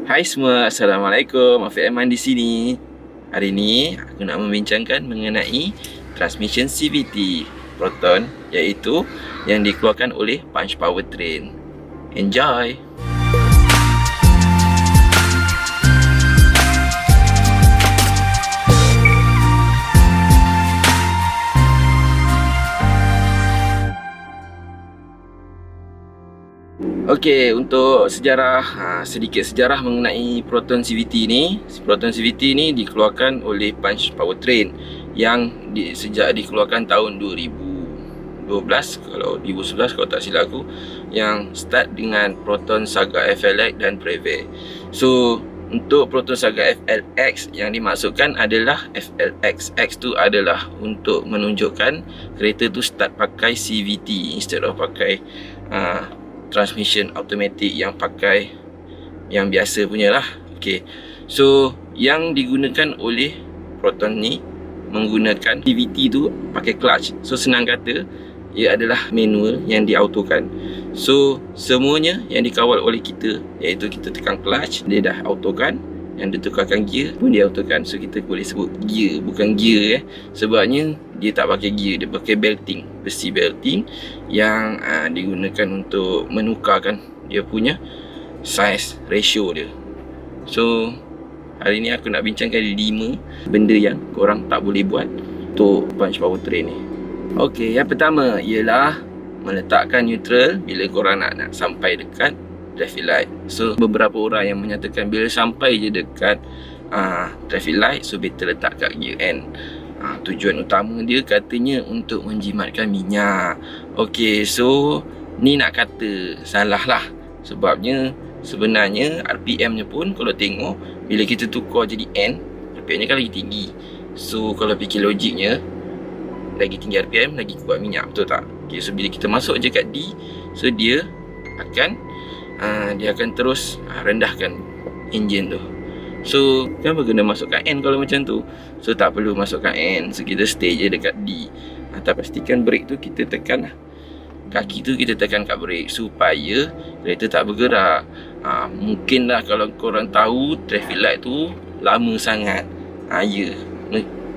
Hai semua, Assalamualaikum. Afiq Aiman di sini. Hari ini aku nak membincangkan mengenai transmission CVT Proton, iaitu yang dikeluarkan oleh Punch Powertrain. Enjoy! Okey, untuk sejarah, sedikit sejarah mengenai Proton CVT ni. Proton CVT ni dikeluarkan oleh Punch Powertrain yang sejak dikeluarkan tahun 2012 kalau 2011 kalau tak silap aku, yang start dengan Proton Saga FLX dan Preve. So untuk Proton Saga FLX yang dimaksudkan adalah FLX. X tu adalah untuk menunjukkan kereta tu start pakai CVT instead of pakai transmission automatic yang pakai yang biasa punya lah. Okay, so yang digunakan oleh Proton ni menggunakan CVT tu pakai clutch. So senang kata, ia adalah manual yang diautokan. So semuanya yang dikawal oleh kita, iaitu kita tekan clutch, dia dah autokan. Yang ditukarkan gear pun dia autokan. So kita boleh sebut gear, bukan gear sebabnya dia tak pakai gear, dia pakai belting, besi belting yang digunakan untuk menukarkan dia punya size ratio dia. So hari ni aku nak bincangkan 5 benda yang korang tak boleh buat untuk Punch Powertrain ni. Okey, yang pertama ialah meletakkan neutral bila korang nak sampai dekat traffic light. So beberapa orang yang menyatakan bila sampai je dekat traffic light, so better letak kat gear N. Tujuan utama dia katanya untuk menjimatkan minyak. Okey, so ni nak kata salah lah. Sebabnya sebenarnya RPM nya pun kalau tengok, bila kita tukar jadi N, RPM nya kan lagi tinggi. So kalau fikir logiknya, lagi tinggi RPM lagi kuat minyak, betul tak? Okay, so bila kita masuk je kat D, so dia akan terus rendahkan enjin tu. So kenapa kena masukkan N kalau macam tu? So tak perlu masukkan N. So kita stay je dekat D. Tapi pastikan brake tu kita tekan lah. Kaki tu kita tekan kat brake supaya kereta tak bergerak. Mungkin lah kalau korang tahu traffic light tu lama sangat,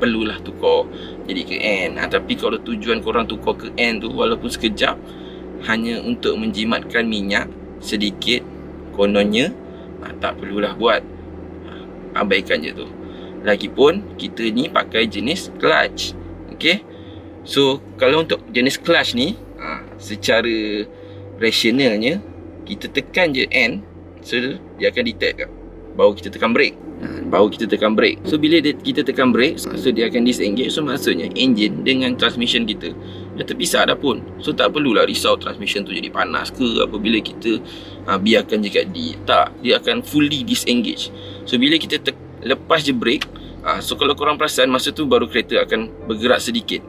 perlulah tukar jadi ke N. Tapi kalau tujuan korang tukar ke N tu walaupun sekejap, hanya untuk menjimatkan minyak sedikit, kononnya tak perlulah buat. Abaikan je tu. Lagipun kita ni pakai jenis clutch. Okay, so kalau untuk jenis clutch ni, secara rationalnya kita tekan je N, so dia akan detect kat baru kita tekan brake. So bila kita tekan brake, so dia akan disengage. So maksudnya engine dengan transmission kita dah terpisah dah pun. So tak perlulah risau transmission tu jadi panas ke apabila kita biarkan je kat D. Tak, dia akan fully disengage. So bila kita lepas je brake, so kalau korang perasan, masa tu baru kereta akan bergerak sedikit.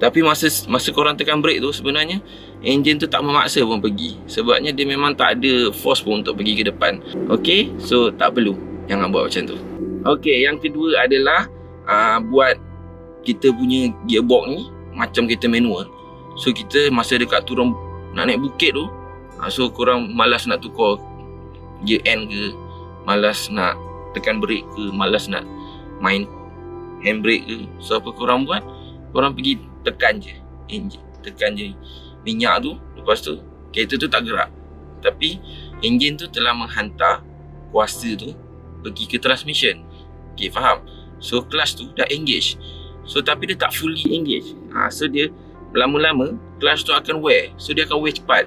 Tapi masa korang tekan brake tu, sebenarnya enjin tu tak memaksa pun pergi. Sebabnya dia memang tak ada force pun untuk pergi ke depan. Okay, so tak perlu, jangan buat macam tu. Okay, yang kedua adalah buat kita punya gearbox ni macam kereta manual. So kita masa dekat turun nak naik bukit tu, so korang malas nak tukar gear N ke, malas nak tekan brake ke, malas nak main handbrake ke. So apa korang buat? Korang pergi tekan je enjin, tekan je minyak tu. Lepas tu kereta tu tak gerak, tapi enjin tu telah menghantar kuasa tu pergi ke transmission. Okay, faham? So clutch tu dah engage, so tapi dia tak fully engage. So dia lama-lama clutch tu akan wear. So dia akan wear cepat.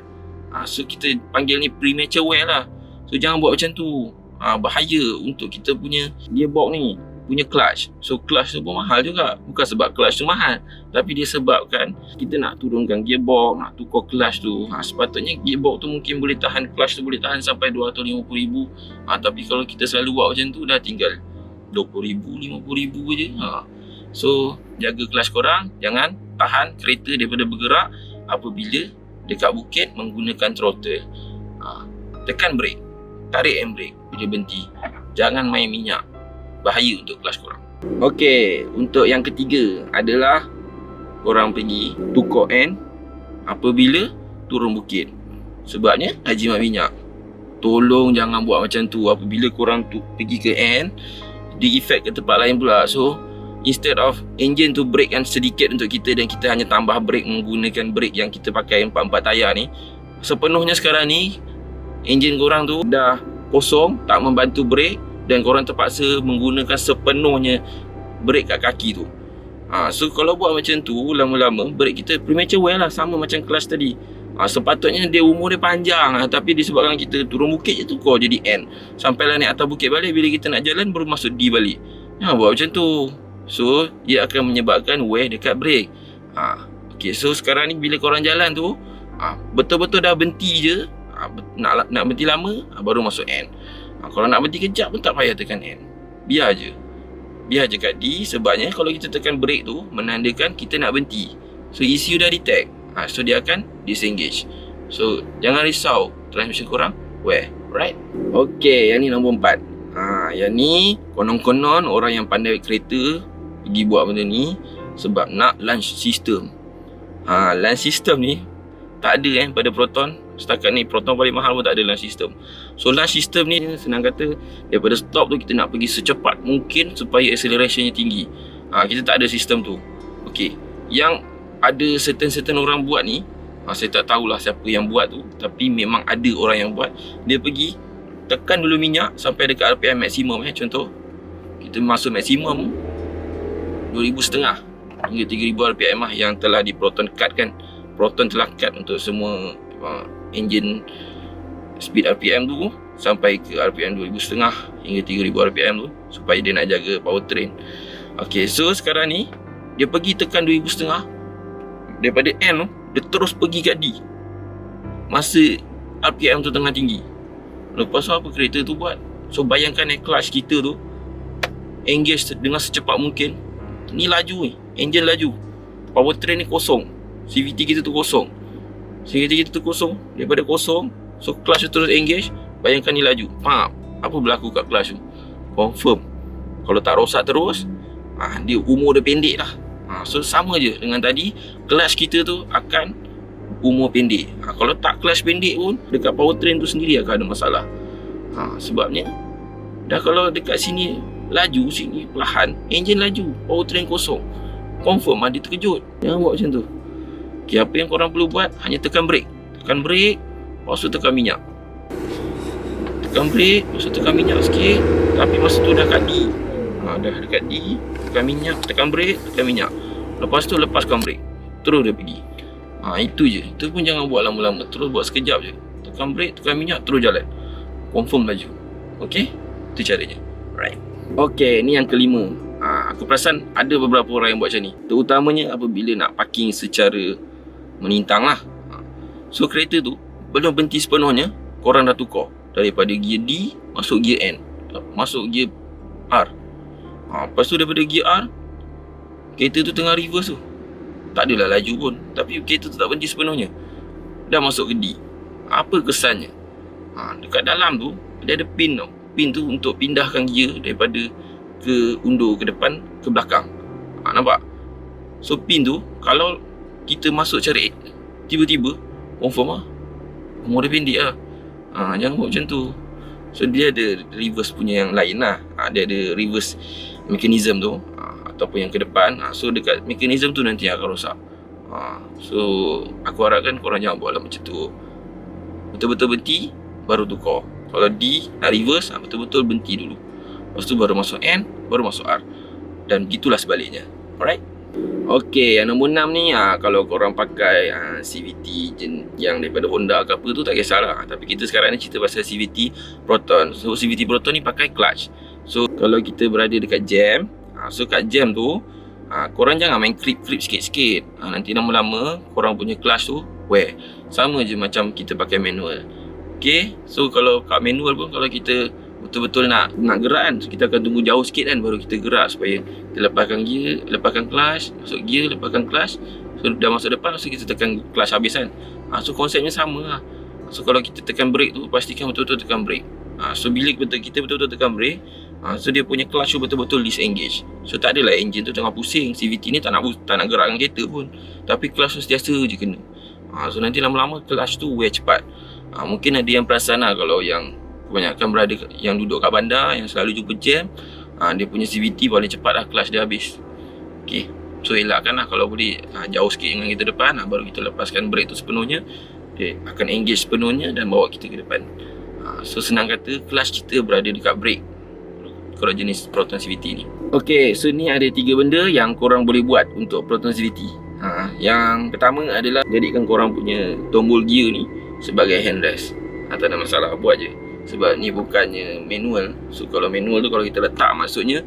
So kita panggil ni premature wear lah. So jangan buat macam tu. Bahaya untuk kita punya gearbox ni, punya clutch. So clutch tu pun mahal juga. Bukan sebab clutch tu mahal, tapi dia sebabkan kita nak turunkan gearbox, nak tukar clutch tu. Sepatutnya gearbox tu mungkin boleh tahan, clutch tu boleh tahan sampai 250,000. Tapi kalau kita selalu buat macam tu, dah tinggal 20,000, 50,000 je. So jaga clutch korang, jangan tahan kereta daripada bergerak apabila dekat bukit menggunakan throttle. Tekan brake, tarik handbrake bila berhenti. Jangan main minyak, bahaya untuk clutch korang. Okey, untuk yang ketiga adalah korang pergi tukar N apabila turun bukit. Sebabnya dah jimat minyak. tolong jangan buat macam tu. Apabila korang tu pergi ke end, di effect ke tempat lain pula. So instead of engine tu brake kan sedikit untuk kita dan kita hanya tambah brake menggunakan brake yang kita pakai 4 tayar ni, sepenuhnya sekarang ni enjin korang tu dah kosong, tak membantu brake, dan korang terpaksa menggunakan sepenuhnya brake kat kaki tu. So kalau buat macam tu, lama-lama brake kita premature wear lah, sama macam clutch tadi. Sepatutnya dia umur dia panjang tapi disebabkan kita turun bukit je tukar jadi N. Sampailah naik atas bukit balik, bila kita nak jalan baru masuk D balik. Buat macam tu. So ia akan menyebabkan wear dekat brake. Okay, so sekarang ni bila korang jalan tu, betul-betul dah berhenti je, nak berhenti lama, baru masuk N. Kalau nak berhenti kejap pun tak payah tekan N. Biar je kat D. Sebabnya kalau kita tekan brake tu menandakan kita nak berhenti. So ECU dah detect, so dia akan disengage. So jangan risau, transmission korang wear, right? Okay, yang ni nombor 4. Yang ni konon-konon orang yang pandai kereta pergi buat benda ni sebab nak launch system. Launch system ni tak ada pada Proton. Setakat ni Proton paling mahal pun tak ada launch system. So launch system ni senang kata, daripada stop tu kita nak pergi secepat mungkin supaya accelerationnya tinggi. Kita tak ada sistem tu. Okay, yang ada certain orang buat ni, saya tak tahulah siapa yang buat tu, tapi memang ada orang yang buat. Dia pergi tekan dulu minyak sampai dekat RPM maksimum. Contoh kita masuk maksimum 2,500 hingga 3,000 RPM yang telah di Proton cut kan. Proton telah cut untuk semua engine speed RPM tu sampai ke RPM 2,500 hingga 3,000 RPM tu, supaya dia nak jaga powertrain. Okay, so sekarang ni dia pergi tekan 2,500. Daripada N tu dia terus pergi kat D masa RPM tu tengah tinggi. Lepas tu apa kereta tu buat? So bayangkan clutch kita tu engage dengan secepat mungkin. Ni laju ni, engine laju, powertrain ni kosong, CVT kita tu kosong. Daripada kosong, so clutch tu terus engage. Bayangkan ni laju, apa berlaku kat clutch tu? Confirm kalau tak rosak terus, dia umur dia pendek lah. So sama je dengan tadi, clutch kita tu akan umur pendek. Kalau tak clutch pendek pun, dekat powertrain tu sendiri akan ada masalah. Sebabnya dah kalau dekat sini laju, sini perlahan, enjin laju, powertrain kosong, confirm dia terkejut. Jangan buat macam tu. Okay, apa yang korang perlu buat, hanya tekan brake, lepas tu tekan minyak. Tekan brake, lepas tu tekan minyak sikit. Tapi masa tu dah kat D, dah dekat D, tekan minyak, tekan brake, tekan minyak. Lepas tu lepaskan brake, terus dia pergi. Itu je. Itu pun jangan buat lama-lama, terus buat sekejap je. Tekan brake, tekan minyak, terus jalan, confirm laju. Okay, itu caranya. Right. Okay, ni yang kelima. Aku perasan ada beberapa orang yang buat macam ni, terutamanya apabila nak parking secara menintang lah. So kereta tu belum berhenti sepenuhnya, korang dah tukar daripada gear D masuk gear N, masuk gear R. Lepas tu daripada gear R, kereta tu tengah reverse tu, tak adalah laju pun, tapi kereta tu tak berhenti sepenuhnya, dah masuk ke D. Apa kesannya? Dekat dalam tu dia ada pin tau. Pin tu untuk pindahkan gear daripada ke undur ke depan ke belakang. Nampak? So pin tu kalau kita masuk cari tiba-tiba, confirm umur dia pendek lah. Jangan buat macam tu. So dia ada reverse punya yang lain lah. Dia ada reverse mechanism tu, ataupun yang ke depan. So dekat mechanism tu nanti akan rosak. So aku harapkan korang jangan buat lah macam tu. Betul-betul berhenti baru tukar. Kalau D nak reverse, betul-betul berhenti dulu, lepas tu baru masuk N, baru masuk R, dan gitulah sebaliknya. Alright. Okay, yang nombor 6 ni, kalau korang pakai CVT yang daripada Honda ke apa tu tak kisahlah. Tapi kita sekarang ni cerita pasal CVT Proton. So CVT Proton ni pakai clutch. So kalau kita berada dekat jam, so kat jam tu korang jangan main grip sikit-sikit. Nanti lama-lama korang punya clutch tu wear. Sama je macam kita pakai manual. Okay, so kalau kat manual pun, kalau kita betul-betul nak gerak kan, so kita akan tunggu jauh sikit kan, baru kita gerak supaya kita lepaskan gear, lepaskan clutch, masuk gear, lepaskan clutch. So dah masuk depan, so kita tekan clutch habis kan. So konsepnya sama lah. So kalau kita tekan brake tu, pastikan betul-betul tekan brake. So bila kita betul-betul tekan brake, so dia punya clutch tu betul-betul disengage. So tak adalah engine tu tengah pusing, CVT ni tak nak gerakkan kereta pun, tapi clutch tu sentiasa je kena. So nanti lama-lama clutch tu wear cepat. Mungkin ada yang perasan lah, kalau yang kebanyakan berada yang duduk kat bandar, yang selalu jumpa jam, dia punya CVT paling cepat lah clutch dia habis. Okay, so elakkan lah kalau boleh jauh sikit dengan kita depan, baru kita lepaskan brake tu sepenuhnya. Dia akan engage sepenuhnya dan bawa kita ke depan. So senang kata, clutch kita berada dekat brake kalau jenis Proton CVT ni. Okay, so ni ada 3 benda yang korang boleh buat untuk Proton CVT. Yang pertama adalah jadikan korang punya tombol gear ni sebagai handrest. Tak ada masalah, buat je. Sebab ni bukannya manual. So kalau manual tu, kalau kita letak, maksudnya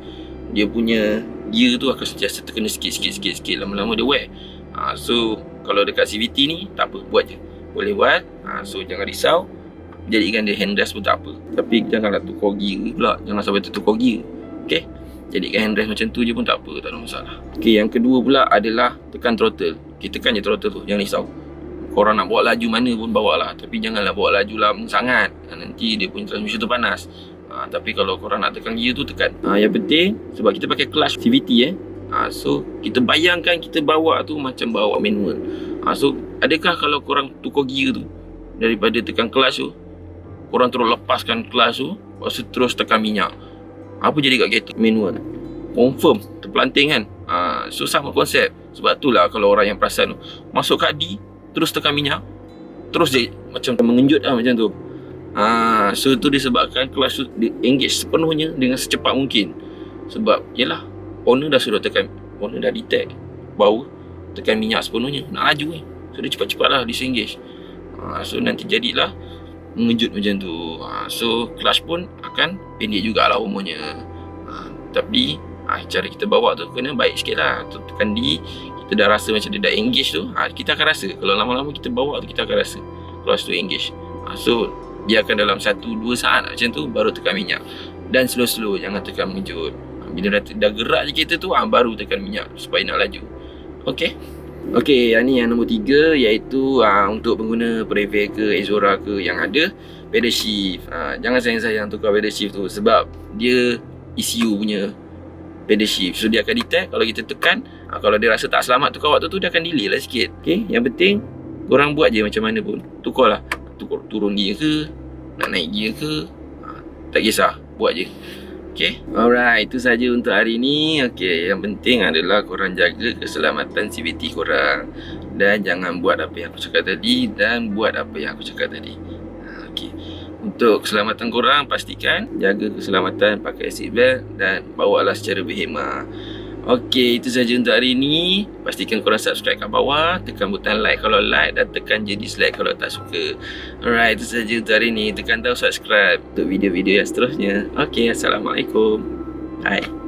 dia punya gear tu akan sentiasa terkena sikit. Lama-lama dia wear. So kalau dekat CVT ni, tak apa, buat je. Boleh buat. So jangan risau, jadikan dia handrest pun tak apa. Tapi janganlah tukar gear pula. Jangan sampai tertukar gear. Okay, jadikan handrest macam tu je pun tak apa, tak ada masalah. Okay, yang kedua pula adalah tekan throttle. Kita tekan je throttle tu, jangan risau. Korang nak bawa laju mana pun bawa lah, tapi janganlah bawa laju lama sangat. Nanti dia punya transmission tu panas. Tapi kalau korang nak tekan gear tu, tekan. Yang penting, sebab kita pakai clutch CVT so kita bayangkan kita bawa tu macam bawa manual. So adakah kalau korang tukar gear tu, daripada tekan clutch tu, korang terus lepaskan clutch tu, lepas tu terus tekan minyak, apa jadi kat kereta manual? Confirm terpelanting kan. So sama konsep. Sebab itulah kalau orang yang perasan tu, masuk kat D, terus tekan minyak, terus dia macam mengenjut lah macam tu. So itu disebabkan clutch tu dia engage sepenuhnya dengan secepat mungkin. Sebab yelah, owner dah suruh tekan, owner dah detect bahawa tekan minyak sepenuhnya, nak laju so dia cepat-cepat lah disengage. So nanti jadilah mengejut macam tu. So clutch pun akan pendek jugalah umurnya. Tapi cara kita bawa tu kena baik sikit lah. Tekan D, kita dah rasa macam dia dah engage tu, kita akan rasa. Kalau lama-lama kita bawa tu, kita akan rasa clutch tu engage. So biarkan dalam 1-2 saat macam tu, baru tekan minyak. Dan slow-slow, jangan tekan mengejut. Bila dah gerak je kereta tu, baru tekan minyak supaya nak laju. Okay. Okay, yang ni yang nombor 3, iaitu untuk pengguna Previa ke Exora ke yang ada pedal shift. Jangan sayang-sayang tukar pedal shift tu, sebab dia ECU punya pedal shift. So dia akan detect kalau kita tekan. Kalau dia rasa tak selamat tukar waktu tu, dia akan delay lah sikit. Okay, yang penting korang buat je macam mana pun. Tukar lah, turun gear ke, nak naik gear ke, tak kisah, buat je. Okay, alright, itu saja untuk hari ni. Okay, yang penting adalah korang jaga keselamatan CVT korang, dan jangan buat apa yang aku cakap tadi, dan buat apa yang aku cakap tadi. Okay, untuk keselamatan korang, pastikan jaga keselamatan, pakai seatbelt dan bawalah secara berhemah. Okay, itu saja untuk hari ni. Pastikan korang subscribe kat bawah, tekan butang like kalau like, dan tekan je dislike kalau tak suka. Alright, itu saja untuk hari ni. Tekan tahu subscribe untuk video-video yang seterusnya. Okay, Assalamualaikum. Bye.